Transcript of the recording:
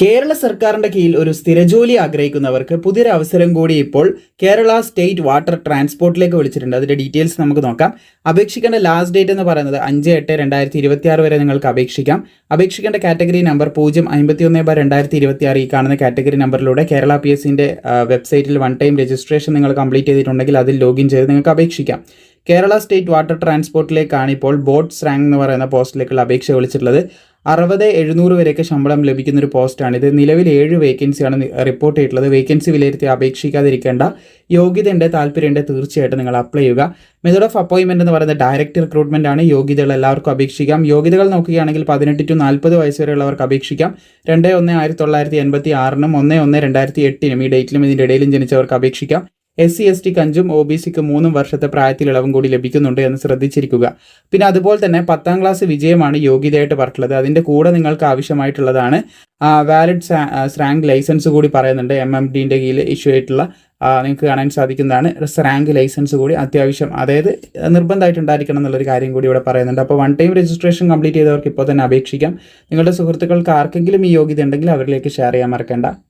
കേരള സർക്കാരിന്റെ കീഴിൽ ഒരു സ്ഥിരജോലി ആഗ്രഹിക്കുന്നവർക്ക് പുതിയൊരു അവസരം കൂടി ഇപ്പോൾ കേരള സ്റ്റേറ്റ് വാട്ടർ ട്രാൻസ്പോർട്ടിലേക്ക് വിളിച്ചിട്ടുണ്ട്. അതിന്റെ ഡീറ്റെയിൽസ് നമുക്ക് നോക്കാം. അപേക്ഷിക്കേണ്ട ലാസ്റ്റ് ഡേറ്റ് എന്ന് പറയുന്നത് 5/8/2026 വരെ നിങ്ങൾക്ക് അപേക്ഷിക്കാം. അപേക്ഷിക്കേണ്ട കാറ്റഗറി നമ്പർ 051/2026 ഈ കാണുന്ന കാറ്റഗറി നമ്പറിലൂടെ കേരള PSCന്റെ വെബ്സൈറ്റിൽ വൺ ടൈം രജിസ്ട്രേഷൻ നിങ്ങൾ കംപ്ലീറ്റ് ചെയ്തിട്ടുണ്ടെങ്കിൽ അതിൽ ലോഗിൻ ചെയ്ത് നിങ്ങൾക്ക് അപേക്ഷിക്കാം. കേരള സ്റ്റേറ്റ് വാട്ടർ ട്രാൻസ്പോർട്ടിലേക്കാണ് ഇപ്പോൾ ബോട്ട്സ് റാങ്ക് എന്ന് പറയുന്ന പോസ്റ്റിലേക്കുള്ള അപേക്ഷ വിളിച്ചിട്ടുള്ളത്. 60-700 വരെയൊക്കെ ശമ്പളം ലഭിക്കുന്ന ഒരു പോസ്റ്റാണിത്. നിലവിൽ 7 വേക്കൻസിയാണ് റിപ്പോർട്ട് ചെയ്തിട്ടുള്ളത്. വേക്കൻസി വിലയിരുത്തി അപേക്ഷിക്കാതിരിക്കേണ്ട. യോഗ്യതയുണ്ട്, താല്പര്യമുണ്ട്, തീർച്ചയായിട്ടും നിങ്ങൾ അപ്ലൈ ചെയ്യുക. മെത്തേഡ് ഓഫ് അപ്പോയിൻമെന്റ് എന്ന് പറയുന്നത് ഡയറക്റ്റ് റിക്രൂട്ട്മെന്റ് ആണ്. യോഗ്യതകൾ എല്ലാവർക്കും അപേക്ഷിക്കാം. യോഗ്യതകൾ നോക്കുകയാണെങ്കിൽ 18 to 40 വയസ്സ് വരെയുള്ളവർക്ക് അപേക്ഷിക്കാം. 2/1/1996 1/1/2008 ഈ ഡേറ്റിലും ഇതിൻ്റെ ഇടയിലും ജനിച്ചവർക്ക് അപേക്ഷിക്കാം. SC/ST 5 OBCക്ക് 3 വർഷത്തെ പ്രായത്തിൽ ഇളവും കൂടി ലഭിക്കുന്നുണ്ട് എന്ന് ശ്രദ്ധിച്ചിരിക്കുക. പിന്നെ അതുപോലെ തന്നെ 10ാം ക്ലാസ് വിജയമാണ് യോഗ്യതയായിട്ട് പറഞ്ഞിട്ടുള്ളത്. അതിൻ്റെ കൂടെ നിങ്ങൾക്ക് ആവശ്യമായിട്ടുള്ളതാണ് വാലിഡ് റാങ്ക് ലൈസൻസ് കൂടി പറയുന്നുണ്ട്. MMDൻ്റെ കീഴിൽ ഇഷ്യൂ ആയിട്ടുള്ള നിങ്ങൾക്ക് കാണാൻ സാധിക്കുന്നതാണ് റാങ്ക് ലൈസൻസ് കൂടി അത്യാവശ്യം, അതായത് നിർബന്ധമായിട്ടുണ്ടായിരിക്കണം എന്നുള്ളൊരു കാര്യം കൂടി ഇവിടെ പറയുന്നുണ്ട്. അപ്പോൾ വൺ ടൈം രജിസ്ട്രേഷൻ കംപ്ലീറ്റ് ചെയ്തവർക്ക് ഇപ്പോൾ തന്നെ അപേക്ഷിക്കാം. നിങ്ങളുടെ സുഹൃത്തുക്കൾക്ക് ആർക്കെങ്കിലും ഈ യോഗ്യത ഉണ്ടെങ്കിൽ അവരിലേക്ക് ഷെയർ ചെയ്യാൻ മറക്കേണ്ട.